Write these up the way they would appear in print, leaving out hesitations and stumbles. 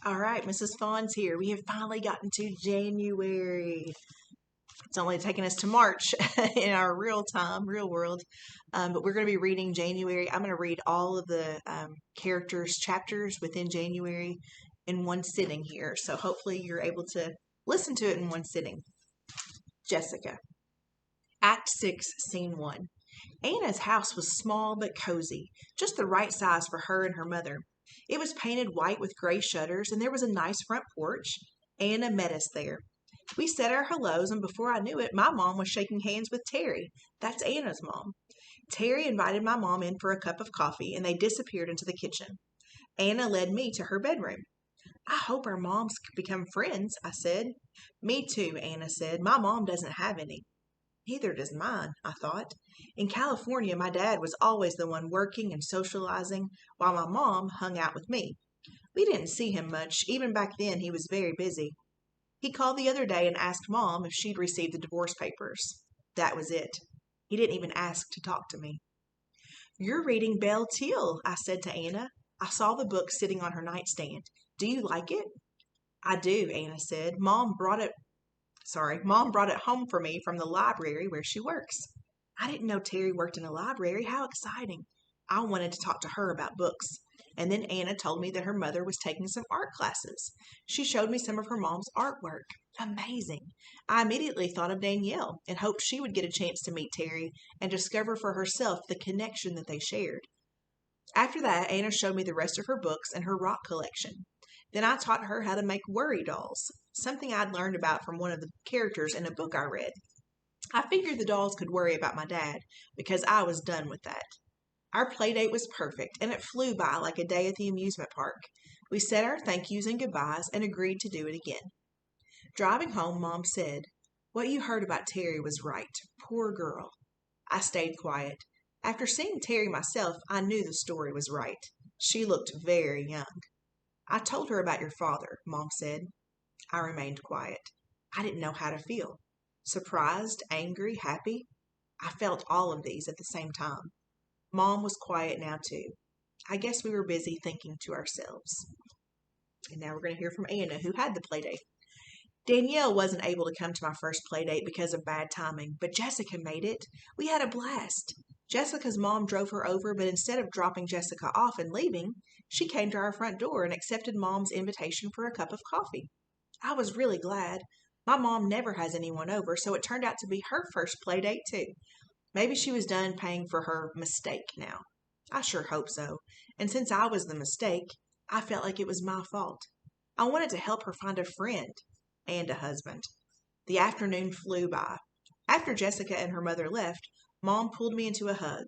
All right, Mrs. Fawn's here. We have finally gotten to January. It's only taken us to March in our real time, real world. But we're going to be reading January. I'm going to read all of the characters' chapters within January in one sitting here. So hopefully you're able to listen to it in one sitting. Jessica. Act 6, Scene 1. Anna's house was small but cozy, just the right size for her and her mother. It was painted white with gray shutters, and there was a nice front porch. Anna met us there. We said our hellos, and before I knew it, my mom was shaking hands with Terry. That's Anna's mom. Terry invited my mom in for a cup of coffee, and they disappeared into the kitchen. Anna led me to her bedroom. I hope our moms become friends, I said. Me too, Anna said. My mom doesn't have any. Neither does mine, I thought. In California, my dad was always the one working and socializing, while my mom hung out with me. We didn't see him much. Even back then, he was very busy. He called the other day and asked Mom if she'd received the divorce papers. That was it. He didn't even ask to talk to me. You're reading Belle Teal, I said to Anna. I saw the book sitting on her nightstand. Do you like it? I do, Anna said. Mom brought it home for me from the library where she works. I didn't know Terry worked in a library. How exciting. I wanted to talk to her about books. And then Anna told me that her mother was taking some art classes. She showed me some of her mom's artwork. Amazing. I immediately thought of Danielle and hoped she would get a chance to meet Terry and discover for herself the connection that they shared. After that, Anna showed me the rest of her books and her rock collection. Then I taught her how to make worry dolls, something I'd learned about from one of the characters in a book I read. I figured the dolls could worry about my dad because I was done with that. Our play date was perfect, and it flew by like a day at the amusement park. We said our thank yous and goodbyes and agreed to do it again. Driving home, Mom said, What you heard about Terry was right. Poor girl. I stayed quiet. After seeing Terry myself, I knew the story was right. She looked very young. I told her about your father, Mom said. I remained quiet. I didn't know how to feel. Surprised, angry, happy. I felt all of these at the same time. Mom was quiet now too. I guess we were busy thinking to ourselves. And now we're going to hear from Anna, who had the play date. Danielle wasn't able to come to my first play date because of bad timing, but Jessica made it. We had a blast. Jessica's mom drove her over, but instead of dropping Jessica off and leaving, she came to our front door and accepted Mom's invitation for a cup of coffee. I was really glad. My mom never has anyone over, so it turned out to be her first play date too. Maybe she was done paying for her mistake now. I sure hope so. And since I was the mistake, I felt like it was my fault. I wanted to help her find a friend and a husband. The afternoon flew by. After Jessica and her mother left, Mom pulled me into a hug.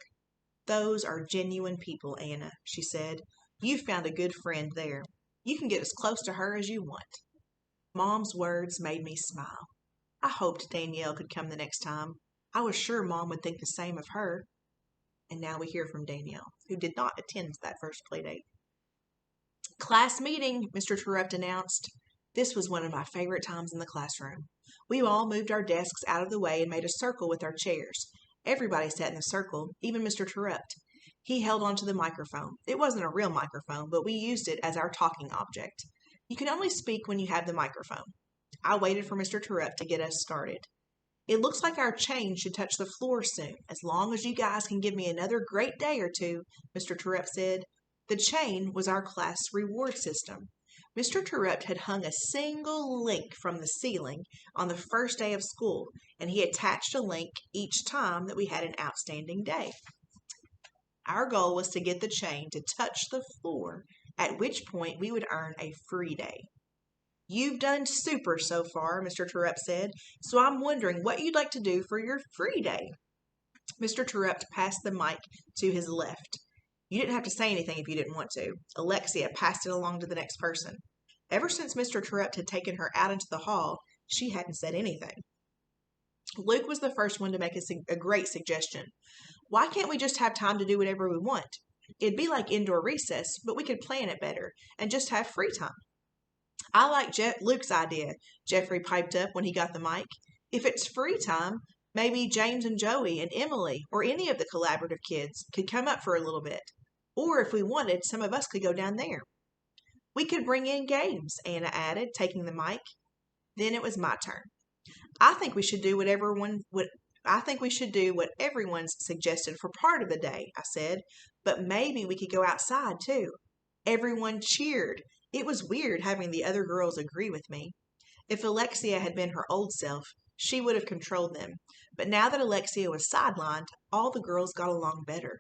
Those are genuine people, Anna, she said. You found a good friend there. You can get as close to her as you want. Mom's words made me smile. I hoped Danielle could come the next time. I was sure Mom would think the same of her. And now we hear from Danielle, who did not attend that first play date. Class meeting, Mr. Terupt announced. This was one of my favorite times in the classroom. We all moved our desks out of the way and made a circle with our chairs. Everybody sat in the circle, even Mr. Terupt. He held onto the microphone. It wasn't a real microphone, but we used it as our talking object. You can only speak when you have the microphone. I waited for Mr. Terupt to get us started. It looks like our chain should touch the floor soon, as long as you guys can give me another great day or two, Mr. Terupt said. The chain was our class reward system. Mr. Terupt had hung a single link from the ceiling on the first day of school, and he attached a link each time that we had an outstanding day. Our goal was to get the chain to touch the floor, at which point we would earn a free day. You've done super so far, Mr. Terupt said, so I'm wondering what you'd like to do for your free day. Mr. Terupt passed the mic to his left. You didn't have to say anything if you didn't want to. Alexia passed it along to the next person. Ever since Mr. Terupt had taken her out into the hall, she hadn't said anything. Luke was the first one to make a great suggestion. Why can't we just have time to do whatever we want? It'd be like indoor recess, but we could plan it better and just have free time. I like Luke's idea, Jeffrey piped up when he got the mic. If it's free time, maybe James and Joey and Emily or any of the collaborative kids could come up for a little bit. Or if we wanted, some of us could go down there. We could bring in games, Anna added, taking the mic. Then it was my turn. I think we should do what everyone would I think we should do what everyone's suggested for part of the day, I said, but maybe we could go outside too. Everyone cheered. It was weird having the other girls agree with me. If Alexia had been her old self, she would have controlled them. But now that Alexia was sidelined, all the girls got along better.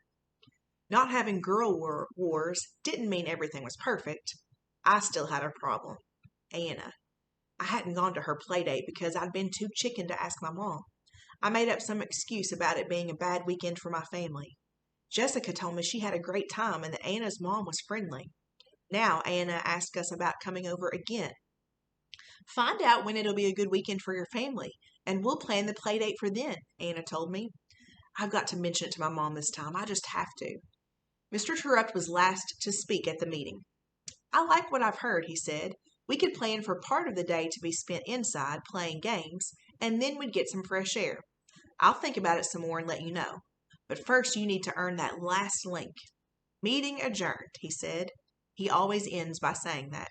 Not having wars didn't mean everything was perfect. I still had a problem. Anna. I hadn't gone to her play date because I'd been too chicken to ask my mom. I made up some excuse about it being a bad weekend for my family. Jessica told me she had a great time and that Anna's mom was friendly. Now Anna asked us about coming over again. Find out when it'll be a good weekend for your family, and we'll plan the play date for then, Anna told me. I've got to mention it to my mom this time. I just have to. Mr. Terupt was last to speak at the meeting. I like what I've heard, he said. We could plan for part of the day to be spent inside playing games, and then we'd get some fresh air. I'll think about it some more and let you know. But first you need to earn that last link. Meeting adjourned, he said. He always ends by saying that.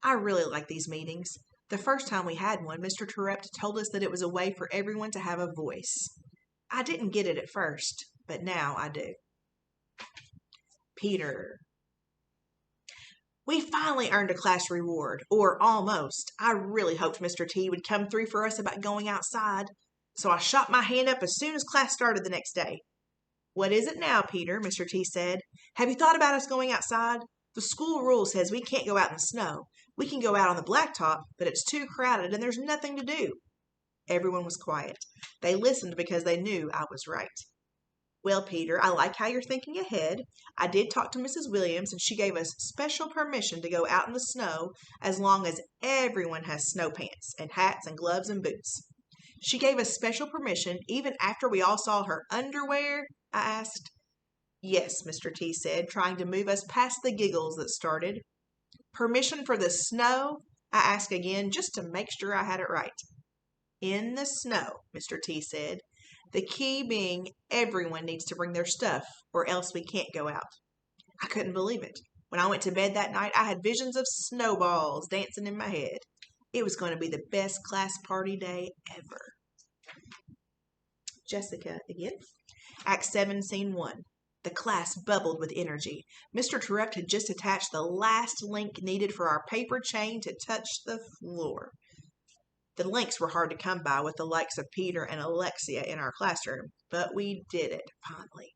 I really like these meetings. The first time we had one, Mr. Terupt told us that it was a way for everyone to have a voice. I didn't get it at first, but now I do. Peter. We finally earned a class reward, or almost. I really hoped Mr. T would come through for us about going outside, so I shot my hand up as soon as class started the next day. What is it now, Peter? Mr. T said. Have you thought about us going outside? The school rule says we can't go out in the snow. We can go out on the blacktop, but it's too crowded and there's nothing to do. Everyone was quiet. They listened because they knew I was right. Well, Peter, I like how you're thinking ahead. I did talk to Mrs. Williams, and she gave us special permission to go out in the snow as long as everyone has snow pants and hats and gloves and boots. She gave us special permission even after we all saw her underwear? I asked. Yes, Mr. T said, trying to move us past the giggles that started. Permission for the snow? I asked again, just to make sure I had it right. In the snow, Mr. T said. The key being everyone needs to bring their stuff, or else we can't go out. I couldn't believe it. When I went to bed that night, I had visions of snowballs dancing in my head. It was going to be the best class party day ever. Jessica again. Act 7, Scene 1. The class bubbled with energy. Mr. Terupt had just attached the last link needed for our paper chain to touch the floor. The links were hard to come by with the likes of Peter and Alexia in our classroom, but we did it, finally.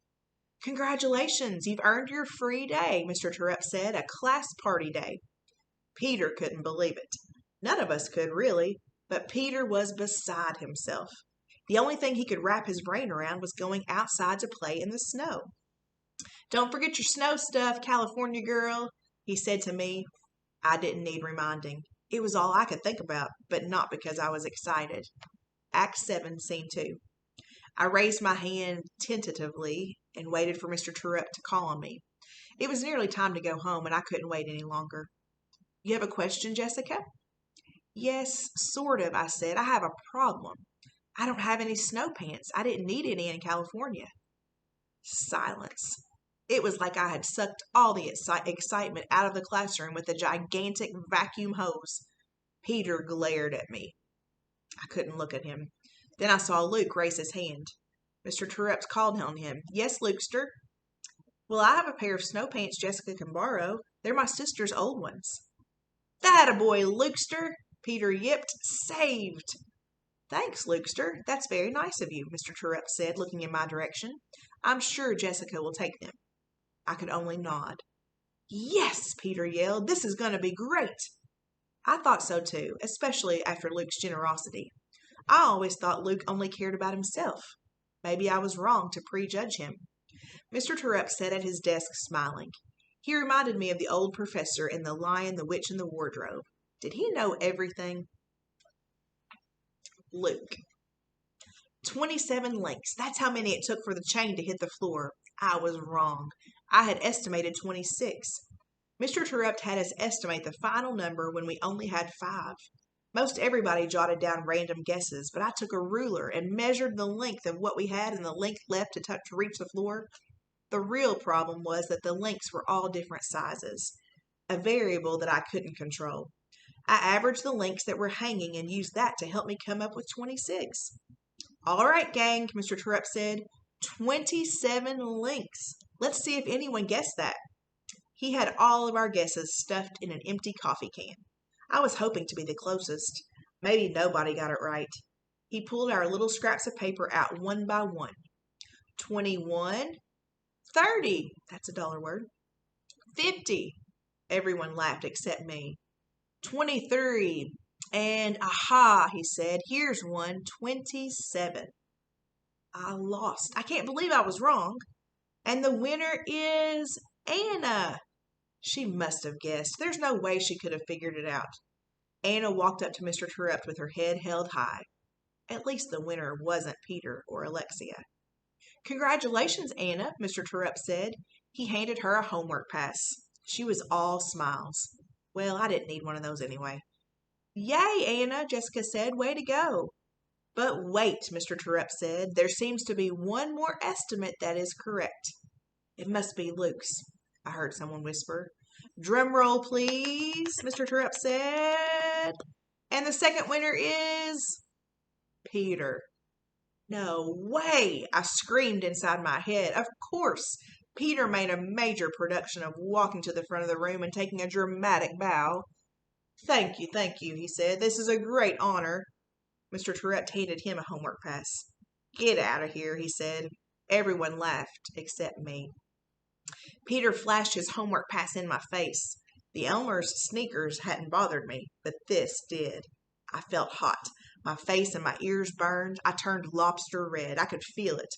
Congratulations, you've earned your free day, Mr. Terupt said, a class party day. Peter couldn't believe it. None of us could, really, but Peter was beside himself. The only thing he could wrap his brain around was going outside to play in the snow. Don't forget your snow stuff, California girl, he said to me. I didn't need reminding. It was all I could think about, but not because I was excited. Act 7, Scene 2. I raised my hand tentatively and waited for Mr. Terupt to call on me. It was nearly time to go home, and I couldn't wait any longer. You have a question, Jessica? Yes, sort of, I said. I have a problem. I don't have any snow pants. I didn't need any in California. Silence. It was like I had sucked all the excitement out of the classroom with a gigantic vacuum hose. Peter glared at me. I couldn't look at him. Then I saw Luke raise his hand. Mr. Terupt called on him. Yes, Lukester. Well, I have a pair of snow pants Jessica can borrow. They're my sister's old ones. That a boy, Lukester, Peter yipped. Saved. Thanks, Lukester. That's very nice of you, Mr. Terupt said, looking in my direction. I'm sure Jessica will take them. I could only nod. Yes, Peter yelled. This is going to be great. I thought so too, especially after Luke's generosity. I always thought Luke only cared about himself. Maybe I was wrong to prejudge him. Mr. Terupt sat at his desk smiling. He reminded me of the old professor in The Lion, the Witch, and the Wardrobe. Did he know everything? Luke. 27 links. That's how many it took for the chain to hit the floor. I was wrong. I had estimated 26. Mr. Terupt had us estimate the final number when we only had 5. Most everybody jotted down random guesses, but I took a ruler and measured the length of what we had and the length left to reach the floor. The real problem was that the links were all different sizes. a variable that I couldn't control. I averaged the links that were hanging and used that to help me come up with 26. All right, gang, Mr. Terupt said. 27 links. Let's see if anyone guessed that. He had all of our guesses stuffed in an empty coffee can. I was hoping to be the closest. Maybe nobody got it right. He pulled our little scraps of paper out one by one. 21, 30, that's a dollar word. 50, everyone laughed except me. 23, and aha, he said, here's one, 27. I lost. I can't believe I was wrong. And the winner is Anna. She must have guessed. There's no way she could have figured it out. Anna walked up to Mr. Terupt with her head held high. At least the winner wasn't Peter or Alexia. Congratulations, Anna, Mr. Terupt said. He handed her a homework pass. She was all smiles. Well, I didn't need one of those anyway. Yay, Anna, Jessica said. Way to go. But wait, Mr. Terupt said. There seems to be one more estimate that is correct. It must be Luke's, I heard someone whisper. Drum roll, please, Mr. Terupt said. And the second winner is Peter. No way, I screamed inside my head. Of course, Peter made a major production of walking to the front of the room and taking a dramatic bow. Thank you, he said. This is a great honor. Mr. Terupt handed him a homework pass. Get out of here, he said. Everyone laughed except me. Peter flashed his homework pass in my face. The Elmer's sneakers hadn't bothered me, but this did. I felt hot. My face and my ears burned. I turned lobster red. I could feel it.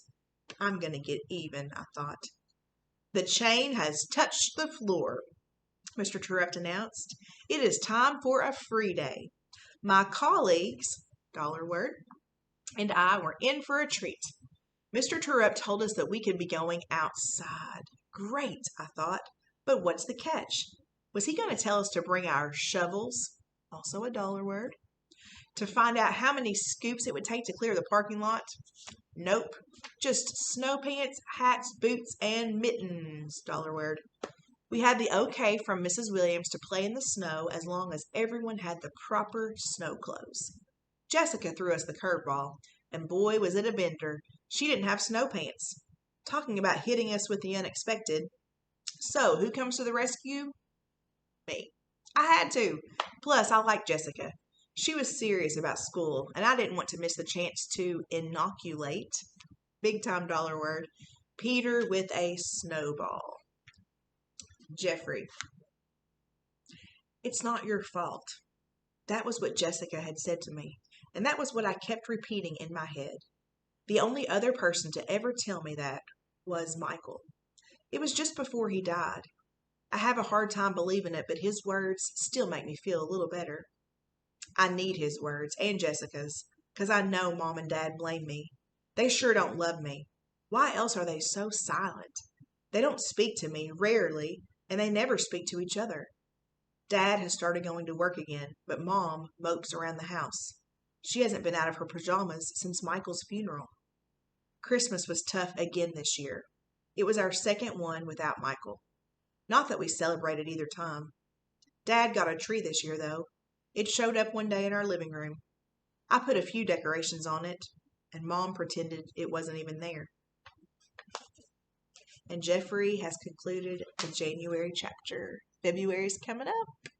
I'm going to get even, I thought. The chain has touched the floor, Mr. Terupt announced. It is time for a free day. My colleagues, dollar word, and I were in for a treat. Mr. Terupt told us that we could be going outside. Great, I thought. But what's the catch? Was he going to tell us to bring our shovels, also a dollar word, to find out how many scoops it would take to clear the parking lot? Nope. Just snow pants, hats, boots, and mittens, dollar word. We had the okay from Mrs. Williams to play in the snow as long as everyone had the proper snow clothes. Jessica threw us the curveball, and boy was it a bender. She didn't have snow pants. Talking about hitting us with the unexpected. So, who comes to the rescue? Me. I had to. Plus, I like Jessica. She was serious about school, and I didn't want to miss the chance to inoculate, big time dollar word, Peter with a snowball. Jeffrey. It's not your fault. That was what Jessica had said to me, and that was what I kept repeating in my head. The only other person to ever tell me that was Michael. It was just before he died. I have a hard time believing it, but his words still make me feel a little better. I need his words and Jessica's, because I know Mom and Dad blame me. They sure don't love me. Why else are they so silent? They don't speak to me, rarely, and they never speak to each other. Dad has started going to work again, but Mom mopes around the house. She hasn't been out of her pajamas since Michael's funeral. Christmas was tough again this year. It was our second one without Michael. Not that we celebrated either time. Dad got a tree this year, though. It showed up one day in our living room. I put a few decorations on it, and Mom pretended it wasn't even there. And Jeffrey has concluded the January chapter. February's coming up.